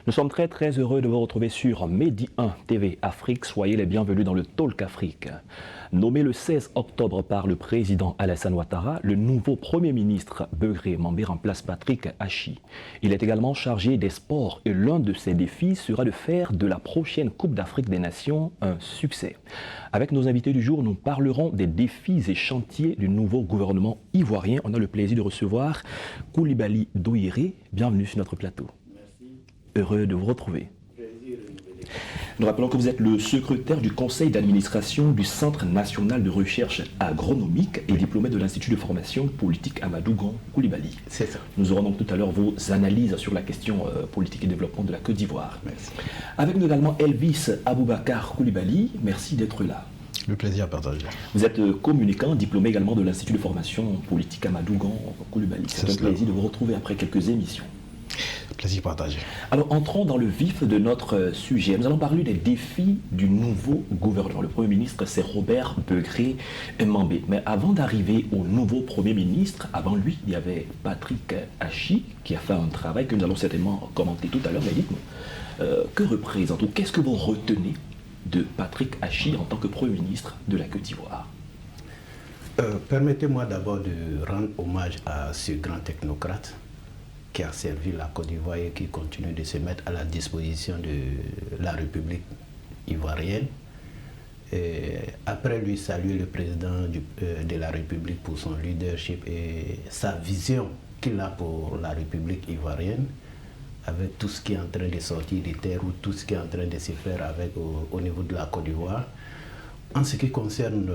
Nous sommes très très heureux de vous retrouver sur Medi 1 TV Afrique. Soyez les bienvenus dans le Talk Afrique. Nommé le 16 octobre par le président Alassane Ouattara, le nouveau Premier ministre Begré Mambé remplace Patrick Hachi. Il est également chargé des sports et l'un de ses défis sera de faire de la prochaine Coupe d'Afrique des Nations un succès. Avec nos invités du jour, nous parlerons des défis et chantiers du nouveau gouvernement ivoirien. On a le plaisir de recevoir Koulibaly Douiré. Bienvenue sur notre plateau. Heureux de vous retrouver. Nous rappelons que vous êtes le secrétaire du conseil d'administration du Centre national de recherche agronomique et diplômé de l'Institut de formation politique Amadou Gon Koulibaly. C'est ça. Nous aurons donc tout à l'heure vos analyses sur la question politique et développement de la Côte d'Ivoire. Merci. Avec nous également Elvis Aboubakar Koulibaly. Merci d'être là. Le plaisir partagé. Vous êtes communicant, diplômé également de l'Institut de formation politique Amadou Gon Koulibaly. C'est un plaisir de vous retrouver après quelques émissions. Plaisir partagé. Alors, entrons dans le vif de notre sujet. Nous allons parler des défis du nouveau gouvernement. Le Premier ministre, c'est Robert Begré Mambé. Mais avant d'arriver au nouveau Premier ministre, avant lui, il y avait Patrick Hachi qui a fait un travail que nous allons certainement commenter tout à l'heure. Mais dites-nous, que représente ou qu'est-ce que vous retenez de Patrick Hachi en tant que Premier ministre de la Côte d'Ivoire? Permettez-moi d'abord de rendre hommage à ce grand technocrate qui a servi la Côte d'Ivoire et qui continue de se mettre à la disposition de la République ivoirienne. Et après lui, saluer le président de la République pour son leadership et sa vision qu'il a pour la République ivoirienne, avec tout ce qui est en train de sortir des terres ou tout ce qui est en train de se faire au niveau de la Côte d'Ivoire. En ce qui concerne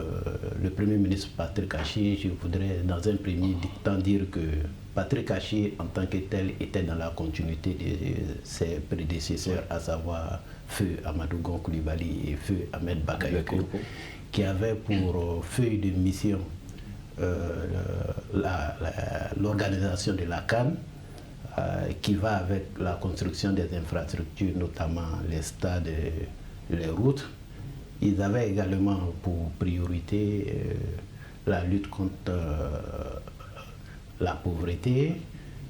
le Premier ministre Patrick Hachi, je voudrais dans un premier temps dire que Patrick Hachi, en tant que tel, était dans la continuité de ses prédécesseurs, à savoir Feu Amadou Gon Koulibaly et Feu Ahmed Bakayoko, qui avaient pour feuille de mission l'organisation de la CAN, qui va avec la construction des infrastructures, notamment les stades et les routes. Ils avaient également pour priorité la lutte contre la pauvreté,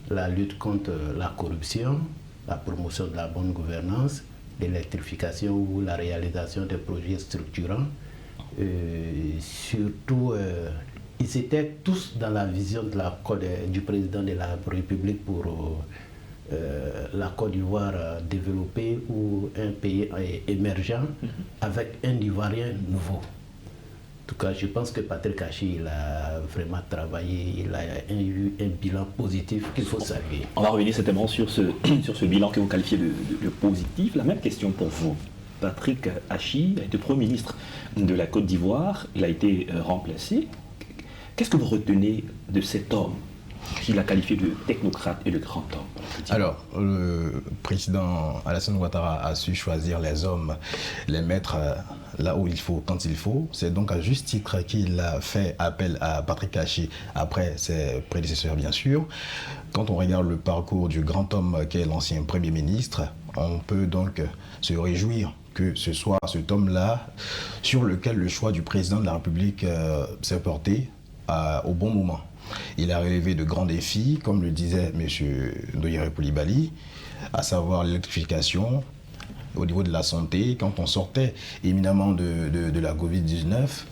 la lutte contre la corruption, la promotion de la bonne gouvernance, l'électrification ou la réalisation des projets structurants. Surtout, ils étaient tous dans la vision du président de la République pour la Côte d'Ivoire développée ou un pays émergent avec un Ivoirien nouveau. En tout cas, je pense que Patrick Hachi, il a vraiment travaillé, il a eu un bilan positif qu'il faut saluer. On va revenir certainement sur ce bilan que vous qualifiez de positif. La même question pour vous. Patrick Hachi a été Premier ministre de la Côte d'Ivoire, il a été remplacé. Qu'est-ce que vous retenez de cet homme qu'il a qualifié de technocrate et de grand homme? Alors, le président Alassane Ouattara a su choisir les hommes, les mettre là où il faut, quand il faut. C'est donc à juste titre qu'il a fait appel à Patrick Hachi après ses prédécesseurs, bien sûr. Quand on regarde le parcours du grand homme qu'est l'ancien Premier ministre, on peut donc se réjouir que ce soit cet homme-là sur lequel le choix du président de la République s'est porté au bon moment. Il a relevé de grands défis, comme le disait M. Douiré Koulibaly, à savoir l'électrification au niveau de la santé. Quand on sortait éminemment de la Covid-19,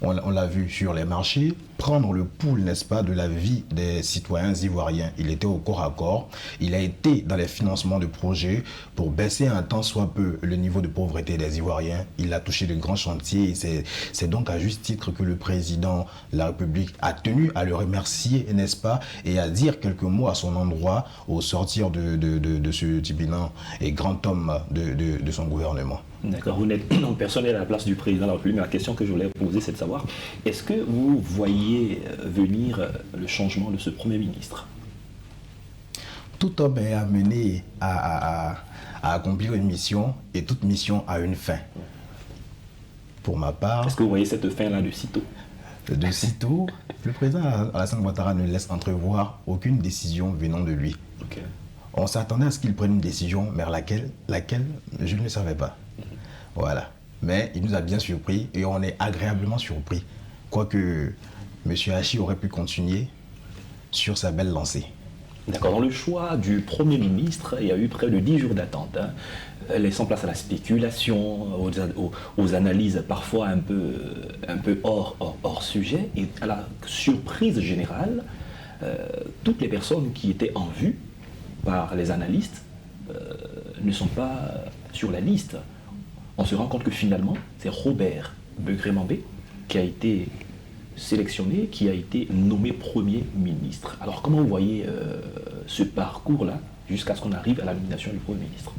on l'a vu sur les marchés, prendre le pouls, n'est-ce pas, de la vie des citoyens ivoiriens. Il était au corps à corps. Il a été dans les financements de projets pour baisser un tant soit peu le niveau de pauvreté des Ivoiriens. Il a touché de grands chantiers. C'est donc à juste titre que le président de la République a tenu à le remercier, n'est-ce pas, et à dire quelques mots à son endroit au sortir de ce bilan et grand homme de son gouvernement. D'accord, vous n'êtes donc personne à la place du président de la République, mais la question que je voulais poser, c'est de savoir, est-ce que vous voyez venir le changement de ce Premier ministre? Tout homme est amené à accomplir une mission, et toute mission a une fin. Pour ma part... Est-ce que vous voyez cette fin-là de sitôt? De sitôt, le président Alassane Ouattara ne laisse entrevoir aucune décision venant de lui. Okay. On s'attendait à ce qu'il prenne une décision, mais laquelle je ne le savais pas. Voilà. Mais il nous a bien surpris et on est agréablement surpris. Quoique M. Hachi aurait pu continuer sur sa belle lancée. D'accord. Dans le choix du Premier ministre, il y a eu près de 10 jours d'attente, hein, laissant place à la spéculation, aux analyses parfois un peu hors sujet, et à la surprise générale, toutes les personnes qui étaient en vue par les analystes ne sont pas sur la liste. On se rend compte que finalement, c'est Robert Begré-Mambé qui a été sélectionné, qui a été nommé Premier ministre. Alors comment vous voyez ce parcours-là jusqu'à ce qu'on arrive à la nomination du Premier ministre?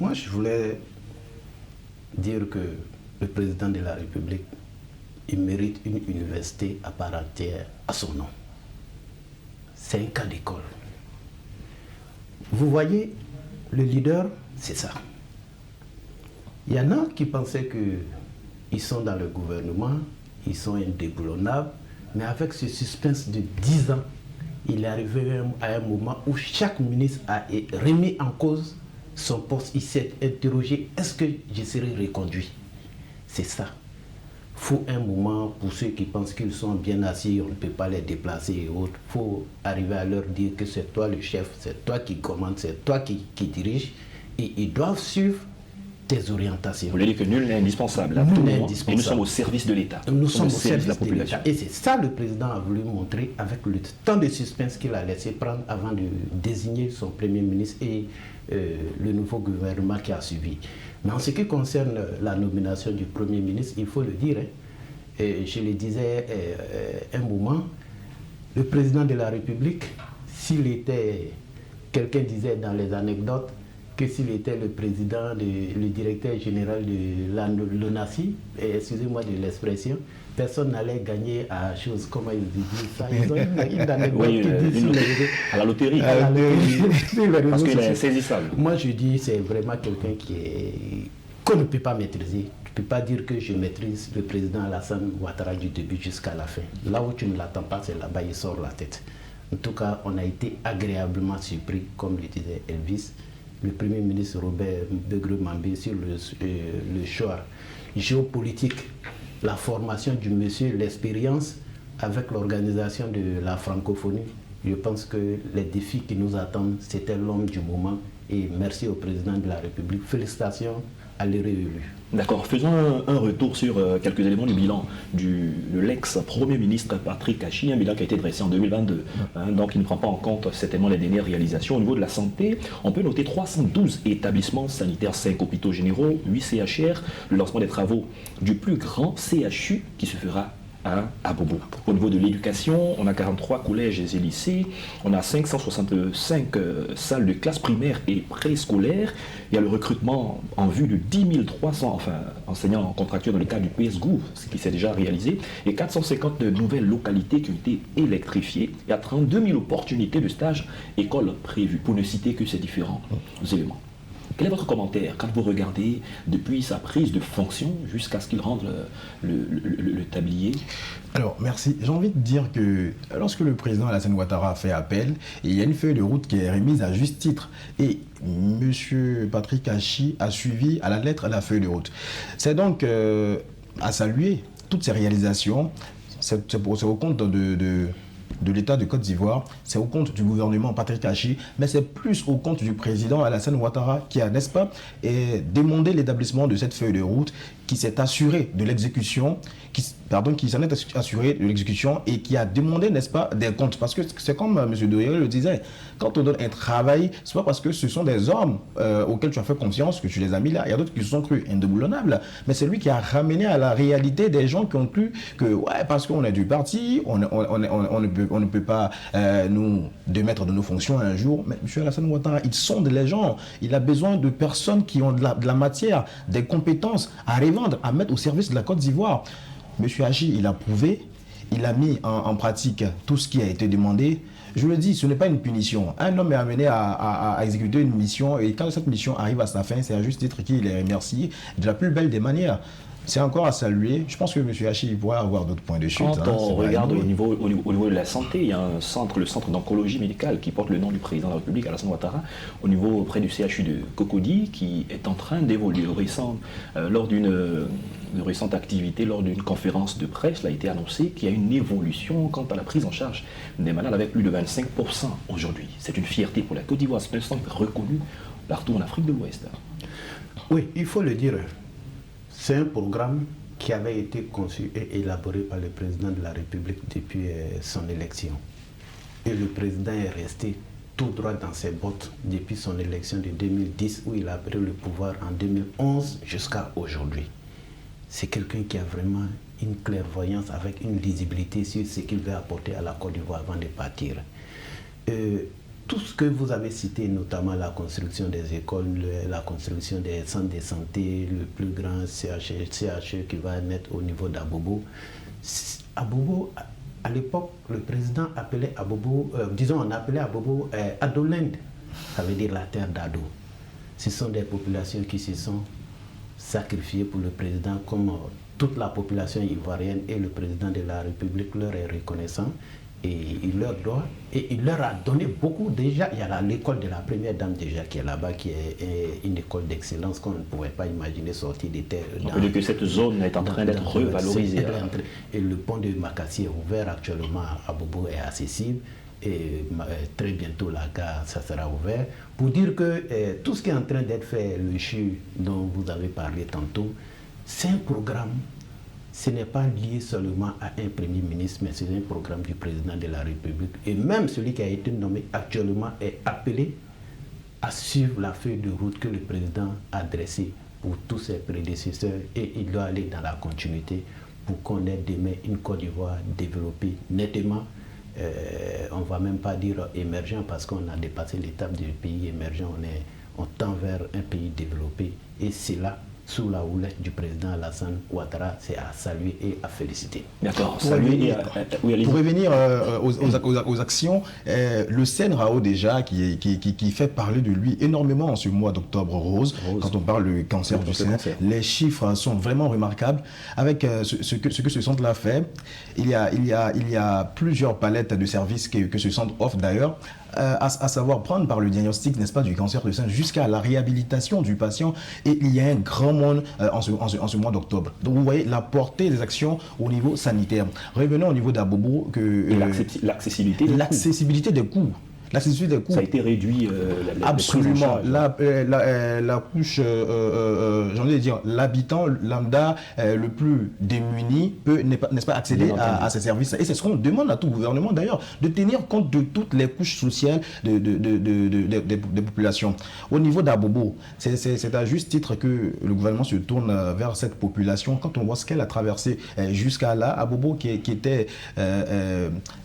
Moi, je voulais dire que le président de la République, il mérite une université à part entière à son nom. C'est un cas d'école. Vous voyez, le leader, c'est ça. Il y en a qui pensaient qu'ils sont dans le gouvernement, ils sont indéboulonnables, mais avec ce suspense de 10 ans, il est arrivé à un moment où chaque ministre a remis en cause son poste. Il s'est interrogé, est-ce que je serai reconduit? C'est ça. Il faut un moment, pour ceux qui pensent qu'ils sont bien assis, on ne peut pas les déplacer et autres, il faut arriver à leur dire que c'est toi le chef, c'est toi qui commande, c'est toi qui dirige, et ils doivent suivre tes orientations. Vous voulez dire que nul n'est indispensable, Nul n'est indispensable. Et nous sommes au service de l'État. Nous sommes au service de la population. Et c'est ça le président a voulu montrer avec le temps de suspense qu'il a laissé prendre avant de désigner son Premier ministre et le nouveau gouvernement qui a suivi. Mais en ce qui concerne la nomination du Premier ministre, il faut le dire, et je le disais un moment, le président de la République, s'il était, quelqu'un disait dans les anecdotes, que s'il était le président, le directeur général de l'ONACI, excusez-moi de l'expression, personne n'allait gagner à chose, comment ils disent ça, ils ont une anecdote qui dit à la loterie. Parce qu'il est saisissable. Moi je dis, c'est vraiment quelqu'un qu'on ne peut pas maîtriser. Tu ne peux pas dire que je maîtrise le président Alassane Ouattara du début jusqu'à la fin. Là où tu ne l'attends pas, c'est là-bas, il sort la tête. En tout cas, on a été agréablement surpris, comme le disait Elvis, le Premier ministre Robert Begré-Mambé sur le choix géopolitique, la formation du monsieur, l'expérience avec l'organisation de la francophonie. Je pense que les défis qui nous attendent, c'était l'homme du moment. Et merci au président de la République. Félicitations à l'élu. D'accord. Faisons un retour sur quelques éléments du bilan de l'ex-premier ministre Patrick Achi, un bilan qui a été dressé en 2022. Donc il ne prend pas en compte certainement les dernières réalisations. Au niveau de la santé, on peut noter 312 établissements sanitaires, 5 hôpitaux généraux, 8 CHR, le lancement des travaux du plus grand CHU qui se fera à Bobo. Au niveau de l'éducation, on a 43 collèges et lycées, on a 565 salles de classe primaire et préscolaire. Il y a le recrutement en vue de 10 300 enseignants contractuels dans le cadre du PSGOU, ce qui s'est déjà réalisé, et 450 nouvelles localités qui ont été électrifiées. Il y a 32 000 opportunités de stage école prévues, pour ne citer que ces différents éléments. Quel est votre commentaire quand vous regardez depuis sa prise de fonction jusqu'à ce qu'il rende le tablier? Alors, merci. J'ai envie de dire que lorsque le président Alassane Ouattara a fait appel, il y a une feuille de route qui est remise à juste titre. Et M. Patrick Achi a suivi à la lettre la feuille de route. C'est donc à saluer toutes ces réalisations. C'est au compte de l'État de Côte d'Ivoire, c'est au compte du gouvernement Patrick Achi, mais c'est plus au compte du président Alassane Ouattara qui a, n'est-ce pas, demandé l'établissement de cette feuille de route, qui s'est assuré de l'exécution, qui s'en est assuré de l'exécution et qui a demandé, n'est-ce pas, des comptes. Parce que c'est comme M. Doyer le disait, quand on donne un travail, c'est pas parce que ce sont des hommes auxquels tu as fait confiance que tu les as mis là. Il y a d'autres qui se sont crus indéboulonnables, mais c'est lui qui a ramené à la réalité des gens qui ont cru que, ouais, parce qu'on est du parti, on ne peut pas nous démettre de nos fonctions un jour. Mais M. Alassane Ouattara, il sonde les gens. Il a besoin de personnes qui ont de la matière, des compétences à revendre, à mettre au service de la Côte d'Ivoire. M. Achi, il a prouvé, il a mis en pratique tout ce qui a été demandé. Je le dis, ce n'est pas une punition. Un homme est amené à exécuter une mission et quand cette mission arrive à sa fin, c'est à juste titre qu'il est remercié de la plus belle des manières. c'est encore à saluer. Je pense que M. Hachi pourrait avoir d'autres points de chute. Quand on regarde au niveau de la santé, il y a un centre, le centre d'oncologie médicale, qui porte le nom du président de la République, Alassane Ouattara, au niveau près du CHU de Cocody, qui est en train d'évoluer. Lors d'une récente activité, lors d'une conférence de presse, il a été annoncé qu'il y a une évolution quant à la prise en charge des malades avec plus de 25% aujourd'hui. C'est une fierté pour la Côte d'Ivoire, c'est un centre reconnu partout en Afrique de l'Ouest. Oui, il faut le dire. C'est un programme qui avait été conçu et élaboré par le président de la République depuis son élection. Et le président est resté tout droit dans ses bottes depuis son élection de 2010 où il a pris le pouvoir en 2011 jusqu'à aujourd'hui. C'est quelqu'un qui a vraiment une clairvoyance avec une lisibilité sur ce qu'il veut apporter à la Côte d'Ivoire avant de partir. Tout ce que vous avez cité, notamment la construction des écoles, la construction des centres de santé, le plus grand CHE qui va naître au niveau d'Abobo. Abobo, à l'époque, le président appelait Abobo, on appelait Abobo Adoland, ça veut dire la terre d'Ado. Ce sont des populations qui se sont sacrifiées pour le président, comme toute la population ivoirienne, et le président de la République leur est reconnaissant. Et il leur doit, et il leur a donné beaucoup déjà. Il y a l'école de la première dame déjà qui est là-bas, qui est une école d'excellence qu'on ne pouvait pas imaginer sortir des terres. On peut dire que cette zone est en train d'être revalorisée. Et le pont de Makassi est ouvert actuellement à Bobo, est accessible. Et très bientôt la gare, ça sera ouvert. Pour dire que tout ce qui est en train d'être fait, le CHU dont vous avez parlé tantôt, c'est un programme. Ce n'est pas lié seulement à un Premier ministre, mais c'est un programme du président de la République. Et même celui qui a été nommé actuellement est appelé à suivre la feuille de route que le président a dressée pour tous ses prédécesseurs. Et il doit aller dans la continuité pour qu'on ait demain une Côte d'Ivoire développée nettement. On ne va même pas dire émergent parce qu'on a dépassé l'étape du pays émergent. On tend vers un pays développé. Et c'est là, sous la houlette du président Alassane Ouattara, c'est à saluer et à féliciter. D'accord. Pour revenir aux actions, le CNRAO déjà qui fait parler de lui énormément en ce mois d'octobre rose. Quand on parle du cancer du sein, les chiffres sont vraiment remarquables. Avec ce que ce centre-là fait, il y a plusieurs palettes de services que ce centre offre d'ailleurs. À savoir prendre par le diagnostic, n'est-ce pas, du cancer du sein jusqu'à la réhabilitation du patient. Et il y a un grand monde en ce mois d'octobre. Donc vous voyez la portée des actions au niveau sanitaire. Revenons au niveau d'Abobo. L'accessibilité des coûts. L'accessibilité des coûts. Ça a été réduit. Absolument. La couche, j'ai envie de dire, l'habitant lambda le plus démuni peut, n'est-ce pas, accéder à ces services. Et c'est ce qu'on demande à tout gouvernement d'ailleurs, de tenir compte de toutes les couches sociales des populations. Au niveau d'Abobo, c'est à juste titre que le gouvernement se tourne vers cette population. Quand on voit ce qu'elle a traversé jusqu'à là, Abobo qui était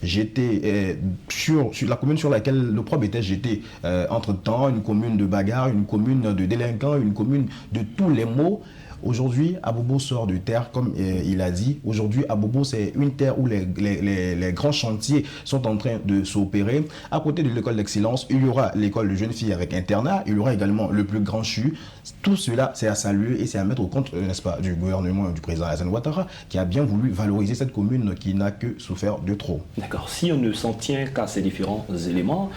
jeté sur la commune sur laquelle le probe était jeté entre-temps, une commune de bagarre, une commune de délinquants, une commune de tous les maux. Aujourd'hui, Abobo sort de terre, comme il a dit. Aujourd'hui, Abobo, c'est une terre où les grands chantiers sont en train de s'opérer. À côté de l'école d'excellence, il y aura l'école de jeunes filles avec internat. Il y aura également le plus grand CHU. Tout cela, c'est à saluer et c'est à mettre au compte, n'est-ce pas, du gouvernement du président Alassane Ouattara, qui a bien voulu valoriser cette commune qui n'a que souffert de trop. D'accord. Si on ne s'en tient qu'à ces différents éléments,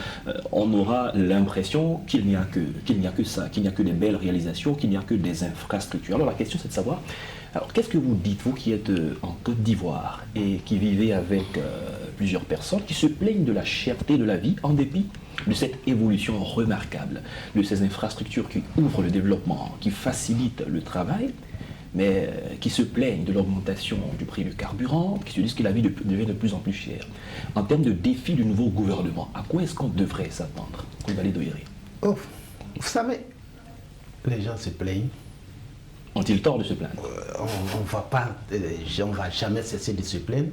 on aura l'impression qu'il n'y a que ça, qu'il n'y a que des belles réalisations, qu'il n'y a que des infrastructures. Alors la question, c'est de savoir, qu'est-ce que vous dites, vous qui êtes en Côte d'Ivoire et qui vivez avec plusieurs personnes qui se plaignent de la cherté de la vie en dépit de cette évolution remarquable, de ces infrastructures qui ouvrent le développement, qui facilitent le travail, mais qui se plaignent de l'augmentation du prix du carburant, qui se disent que la vie devient de plus en plus chère. En termes de défi du nouveau gouvernement, à quoi est-ce qu'on devrait s'attendre, Coulibaly Doyeré? Vous savez, les gens se plaignent. Ont-ils tort de se plaindre? On ne va jamais cesser de se plaindre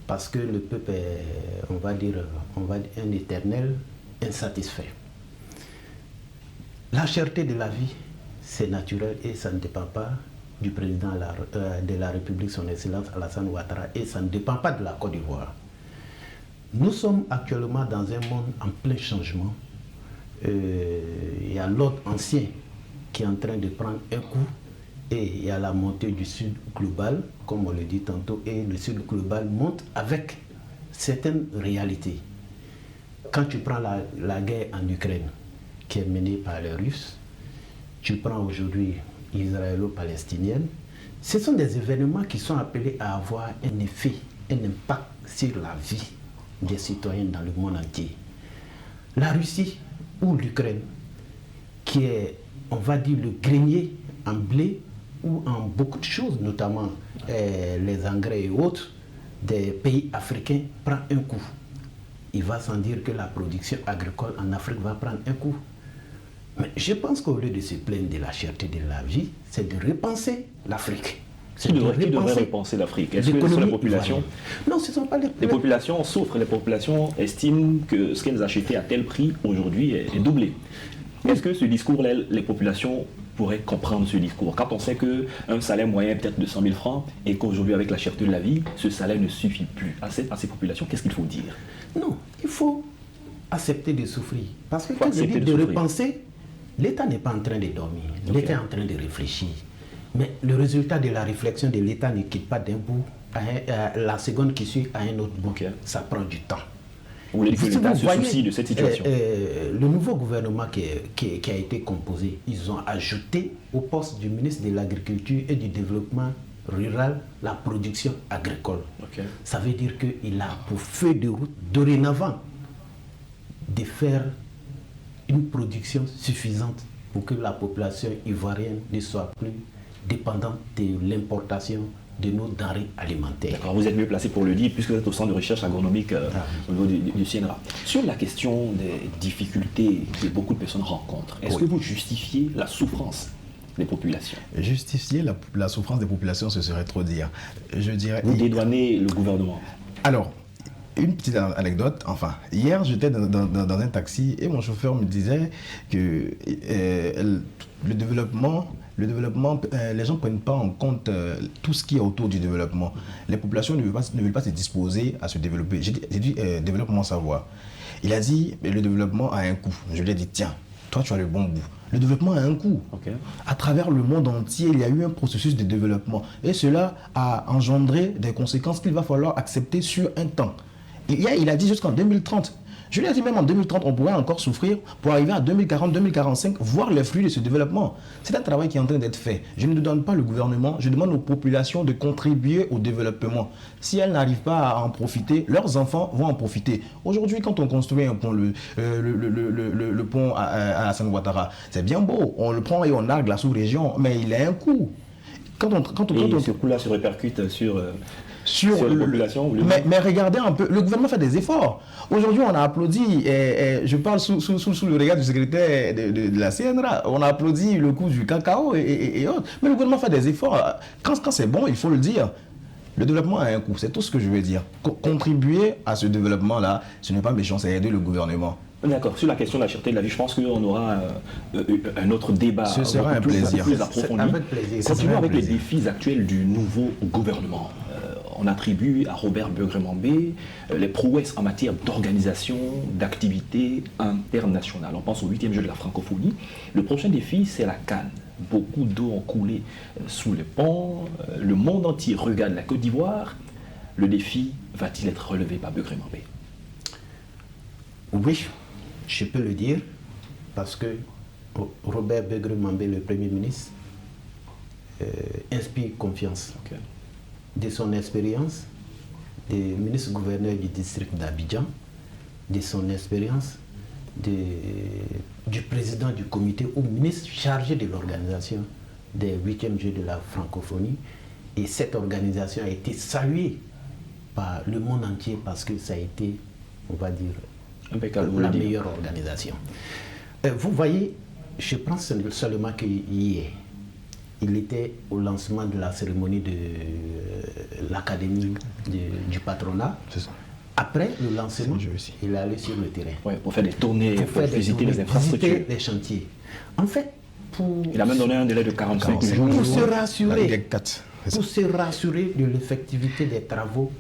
parce que le peuple est, on va dire un éternel insatisfait. La cherté de la vie, c'est naturel et ça ne dépend pas du président de la République, son Excellence Alassane Ouattara, et ça ne dépend pas de la Côte d'Ivoire. Nous sommes actuellement dans un monde en plein changement. Il y a l'ordre ancien qui est en train de prendre un coup et il y a la montée du Sud global, comme on le dit tantôt, et le Sud global monte avec certaines réalités. Quand tu prends la guerre en Ukraine, qui est menée par les Russes, tu prends aujourd'hui israélo-palestinienne, ce sont des événements qui sont appelés à avoir un effet, un impact sur la vie des citoyens dans le monde entier. La Russie ou l'Ukraine, qui est, on va dire, le grenier en blé ou en beaucoup de choses, notamment les engrais et autres, des pays africains, prend un coup. Il va sans dire que la production agricole en Afrique va prendre un coup. Mais je pense qu'au lieu de se plaindre de la cherté de la vie, c'est de repenser l'Afrique. Qui devrait repenser l'Afrique? Est-ce que ce sont les populations? Non, ce ne sont pas les populations souffrent, les populations estiment que ce qu'elles achetaient à tel prix aujourd'hui est doublé. Est-ce que ce discours, les populations pourraient comprendre ce discours? Quand on sait qu'un salaire moyen est peut-être de 100 000 francs et qu'aujourd'hui, avec la cherté de la vie, ce salaire ne suffit plus à ces populations, qu'est-ce qu'il faut dire? Non, il faut accepter de souffrir. Parce que quand je dis de repenser, l'État n'est pas en train de dormir. L'État est en train de réfléchir. Mais le résultat de la réflexion de l'État ne quitte pas d'un bout à la seconde qui suit à un autre bout. Ça prend du temps. Vous voulez que l'État se soucie de cette situation? Le nouveau gouvernement qui a été composé, ils ont ajouté au poste du ministre de l'Agriculture et du Développement rural la production agricole. Ça veut dire qu'il a pour feuille de route dorénavant de faire une production suffisante pour que la population ivoirienne ne soit plus dépendante de l'importation de nos denrées alimentaires. Alors vous êtes mieux placé pour le dire puisque vous êtes au centre de recherche agronomique au niveau du CNRA. Sur la question des difficultés que beaucoup de personnes rencontrent, est-ce que vous justifiez la souffrance des populations? Justifier la souffrance des populations, ce serait trop dire. Je dirais... Vous dédouanez le gouvernement? Alors, une petite anecdote, enfin, hier j'étais dans un taxi et mon chauffeur me disait que le développement, les gens ne prennent pas en compte tout ce qui est autour du développement. Les populations ne veulent pas se disposer à se développer. J'ai dit développement savoir. Il a dit le développement a un coût. Je lui ai dit tiens, toi tu as le bon bout. Le développement a un coût. À travers le monde entier, il y a eu un processus de développement. Et cela a engendré des conséquences qu'il va falloir accepter sur un temps. Il a dit jusqu'en 2030. Je lui ai dit même en 2030, on pourrait encore souffrir pour arriver à 2040, 2045, voir les fruits de ce développement. C'est un travail qui est en train d'être fait. Je ne demande pas le gouvernement, je demande aux populations de contribuer au développement. Si elles n'arrivent pas à en profiter, leurs enfants vont en profiter. Aujourd'hui, quand on construit un pont, le pont à Alassane Ouattara, c'est bien beau. On le prend et on nargue la sous-région, mais il a un coût. Ce coût-là se répercute sur la population. Mais regardez un peu, le gouvernement fait des efforts. Aujourd'hui, on a applaudi, je parle sous le regard du secrétaire de la CNRA, on a applaudi le coût du cacao et autres. Mais le gouvernement fait des efforts. Quand c'est bon, il faut le dire. Le développement a un coût, c'est tout ce que je veux dire. Contribuer à ce développement-là, ce n'est pas méchant, c'est aider le gouvernement. D'accord. Sur la question de la cherté de la vie, je pense qu'on aura un autre débat. Ce sera un plaisir. Plus approfondi. Avec plaisir. Continuons avec les défis actuels du nouveau gouvernement. On attribue à Robert Begré-Mambé les prouesses en matière d'organisation, d'activités internationales. On pense au 8e jeu de la francophonie. Le prochain défi, c'est la CAN. Beaucoup d'eau ont coulé sous les ponts. Le monde entier regarde la Côte d'Ivoire. Le défi va-t-il être relevé par Begré-Mambé? Oui, je peux le dire, parce que Robert Begré-Mambé, le Premier ministre, inspire confiance. De son expérience de ministre-gouverneur du district d'Abidjan, de son expérience du président du comité ou ministre chargé de l'organisation des 8e Jeux de la francophonie. Et cette organisation a été saluée par le monde entier parce que ça a été, on va dire, la meilleure organisation. Vous voyez, je prends seulement qu'hier, il était au lancement de la cérémonie de l'académie du patronat. C'est ça. Après le lancement, il est allé sur le terrain. Ouais, pour faire des tournées, pour visiter les infrastructures. Visiter les chantiers. En fait, il a même donné un délai de 45 jours. Pour se rassurer de l'effectivité des travaux,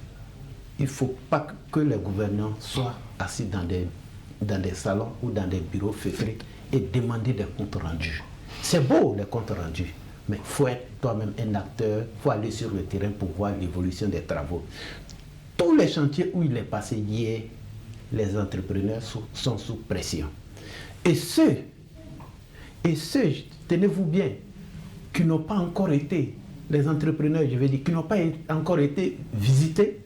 il ne faut pas que les gouvernants soient assis dans des salons ou dans des bureaux feutrés et demander des comptes rendus. C'est beau les comptes rendus. Mais il faut être toi-même un acteur, il faut aller sur le terrain pour voir l'évolution des travaux. Tous les chantiers où il est passé hier, les entrepreneurs sont sous pression. Et ceux, tenez-vous bien, qui n'ont pas encore été, les entrepreneurs, je vais dire, qui n'ont pas encore été visités,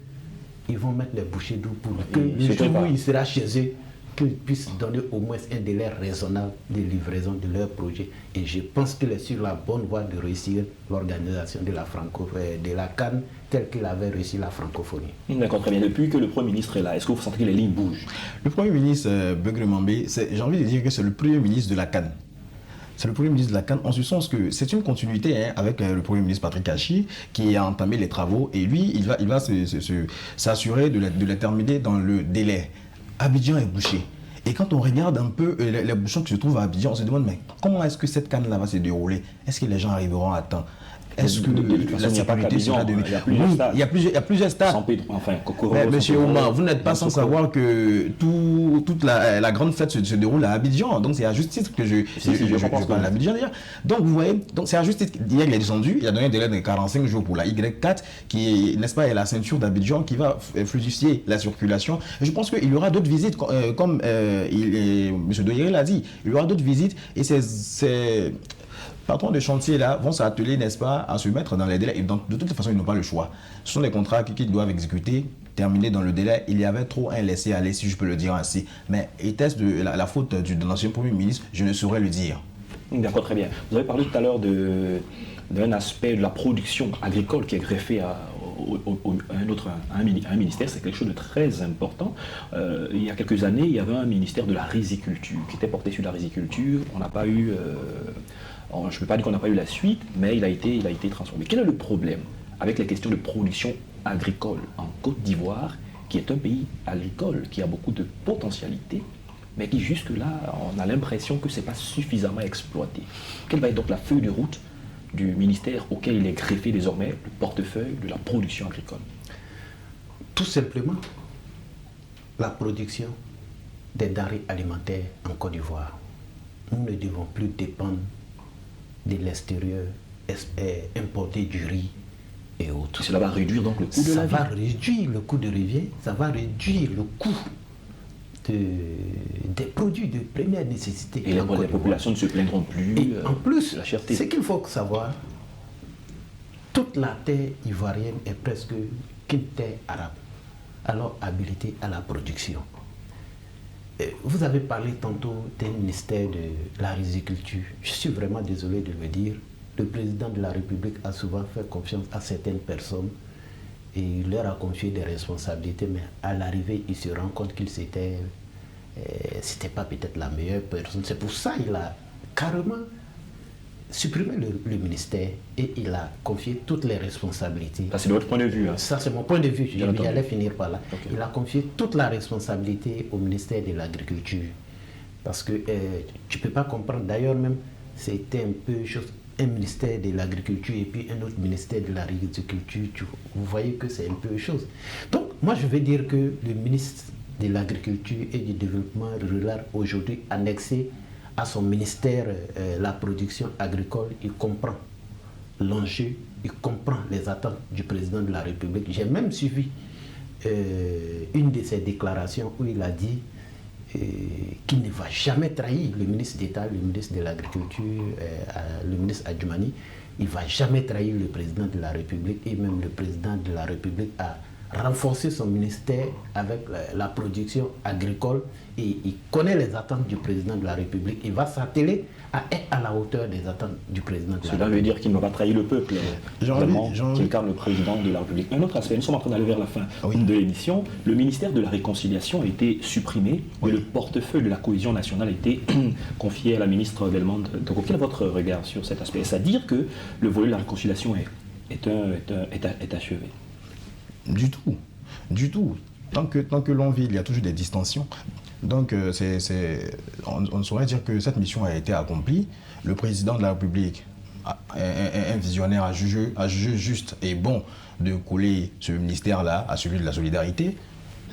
ils vont mettre les bouchées doubles pour que le jour où il sera chez eux, qu'ils puissent donner au moins un délai raisonnable de livraison de leur projet. Et je pense qu'il est sur la bonne voie de réussir l'organisation de la CAN telle qu'il avait réussi la francophonie. D'accord, très bien. Depuis que le Premier ministre est là, est-ce que vous sentez que les lignes bougent? Le Premier ministre Begré Mambé, j'ai envie de dire que c'est le Premier ministre de la CAN. C'est le Premier ministre de la CAN, en ce sens que c'est une continuité avec le Premier ministre Patrick Kachi qui a entamé les travaux et lui, il va s'assurer de les terminer dans le délai. Abidjan est bouché. Et quand on regarde un peu les bouchons qui se trouvent à Abidjan, on se demande mais comment est-ce que cette canne-là va se dérouler? Est-ce que les gens arriveront à temps? Est-ce que la sécurité sera de il y a plusieurs stades. Monsieur Oumar, vous n'êtes pas sans savoir que toute la grande fête se déroule à Abidjan. Donc c'est à juste titre que je parle d'Abidjan d'ailleurs. Donc vous voyez, c'est à juste titre. Hier il est descendu, il a donné un délai de 45 jours pour la Y4 qui, n'est-ce pas, est la ceinture d'Abidjan qui va fluidifier la circulation. Et je pense qu'il y aura d'autres visites, comme M. Doyeré l'a dit, il y aura d'autres visites et ces patrons de chantier là vont s'atteler, n'est-ce pas, à se mettre dans les délais. Et de toute façon, ils n'ont pas le choix. Ce sont les contrats qu'ils doivent exécuter, terminer dans le délai. Il y avait trop un laisser-aller, si je peux le dire ainsi. Mais était-ce de la faute de l'ancien Premier ministre? Je ne saurais le dire. D'accord, très bien. Vous avez parlé tout à l'heure d'un aspect de la production agricole qui est greffé à un ministère. C'est quelque chose de très important. Il y a quelques années, il y avait un ministère de la riziculture qui était porté sur la riziculture. On n'a pas eu... je ne peux pas dire qu'on n'a pas eu la suite, mais il a été transformé. Quel est le problème avec les questions de production agricole en Côte d'Ivoire, qui est un pays agricole, qui a beaucoup de potentialités, mais qui jusque-là, on a l'impression que ce n'est pas suffisamment exploité? Quelle va être donc la feuille de route du ministère auquel il est greffé désormais le portefeuille de la production agricole? Tout simplement, la production des denrées alimentaires en Côte d'Ivoire. Nous ne devons plus dépendre de l'extérieur, importer du riz et autres. Cela va réduire donc le coût de la vie. Ça va réduire le coût de revient, ça va réduire le coût des produits de première nécessité. Et les populations ne se plaindront plus. Et en plus, la cherté. Ce qu'il faut savoir, toute la terre ivoirienne est presque qu'une terre arabe, alors habilitée à la production. Vous avez parlé tantôt d'un ministère de la riziculture. Je suis vraiment désolé de le dire. Le président de la République a souvent fait confiance à certaines personnes et il leur a confié des responsabilités, mais à l'arrivée, il se rend compte qu'il c'était pas peut-être la meilleure personne. C'est pour ça qu'il a carrément supprimé le ministère et il a confié toutes les responsabilités. Ça, c'est de votre point de vue. Ça, c'est mon point de vue. J'allais finir par là. Okay. Il a confié toute la responsabilité au ministère de l'Agriculture. Parce que tu ne peux pas comprendre. D'ailleurs, même, c'était un peu un ministère de l'Agriculture et puis un autre ministère de la Riziculture. Vous voyez que c'est un peu chose. Donc, moi, je vais dire que le ministre de l'Agriculture et du Développement rural, aujourd'hui, annexé à son ministère, la production agricole, il comprend l'enjeu, il comprend les attentes du président de la République. J'ai même suivi une de ses déclarations où il a dit qu'il ne va jamais trahir le ministre d'État, le ministre de l'Agriculture, le ministre Adjoumani. Il ne va jamais trahir le président de la République et même le président de la République a renforcé son ministère avec la production agricole et il connaît les attentes du président de la République. Il va s'atteler à être à la hauteur des attentes du président de la République. Cela veut dire qu'il ne va pas trahir le peuple, vraiment, qui incarne le président de la République. Un autre aspect, nous sommes en train d'aller vers la fin de l'émission. Le ministère de la Réconciliation a été supprimé, mais le portefeuille de la cohésion nationale a été confié à la ministre Belmondo. Donc quel est votre regard sur cet aspect? C'est-à-dire que le volet de la réconciliation est achevé? Du tout. Tant que l'on vit, il y a toujours des distensions. Donc, on saurait dire que cette mission a été accomplie. Le président de la République, un visionnaire, a jugé juste et bon de coller ce ministère-là à celui de la solidarité.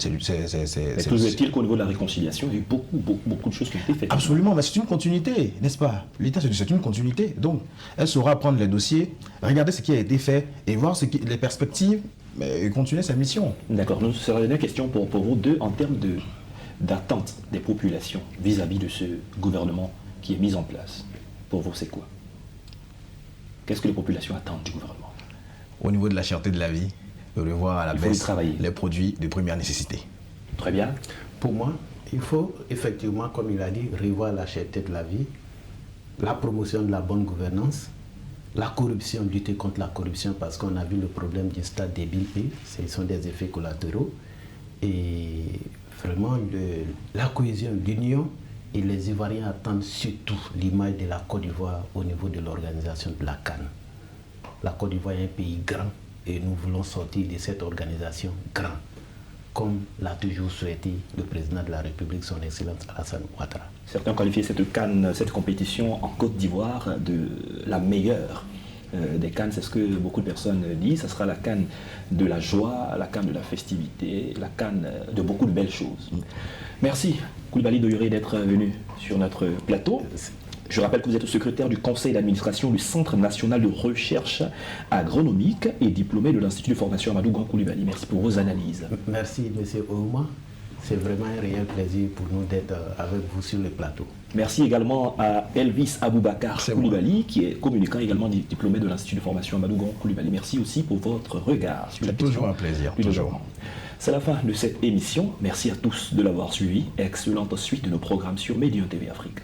Mais toujours est-il qu'au niveau de la réconciliation, il y a eu beaucoup de choses qui ont été faites. Absolument, mais c'est une continuité, n'est-ce pas? L'État, c'est une continuité. Donc, elle saura prendre les dossiers, regarder ce qui a été fait et voir les perspectives et continuer sa mission. D'accord. Nous, c'est la dernière question pour vous deux en termes d'attente des populations vis-à-vis de ce gouvernement qui est mis en place. Pour vous, c'est quoi? Qu'est-ce que les populations attendent du gouvernement? Au niveau de la cherté de la vie, de revoir à la baisse les produits de première nécessité. Très bien. Pour moi, il faut effectivement, comme il a dit, revoir la cherté de la vie, la promotion de la bonne gouvernance, la corruption, lutter contre la corruption, parce qu'on a vu le problème du stade des BILP, ce sont des effets collatéraux, et vraiment la cohésion, l'union, et les Ivoiriens attendent surtout l'image de la Côte d'Ivoire au niveau de l'organisation de la CAN. La Côte d'Ivoire est un pays grand, et nous voulons sortir de cette organisation grande, comme l'a toujours souhaité le président de la République, son Excellence Alassane Ouattara. Certains qualifient cette compétition en Côte d'Ivoire de la meilleure des CAN. C'est ce que beaucoup de personnes disent. Ce sera la CAN de la joie, la CAN de la festivité, la CAN de beaucoup de belles choses. Merci Coulibaly Doyoré d'être venu sur notre plateau. Je rappelle que vous êtes le secrétaire du conseil d'administration du Centre national de recherche agronomique et diplômé de l'Institut de formation Amadou Gon Coulibaly. Merci pour vos analyses. Merci M. Ouma. C'est vraiment un réel plaisir pour nous d'être avec vous sur le plateau. Merci également à Elvis Aboubakar Coulibaly, qui est communicant également diplômé de l'Institut de formation Amadou Gon Coulibaly. Merci aussi pour votre regard sur la question. Toujours un plaisir. Toujours. C'est la fin de cette émission. Merci à tous de l'avoir suivi. Excellente suite de nos programmes sur Médium TV Afrique.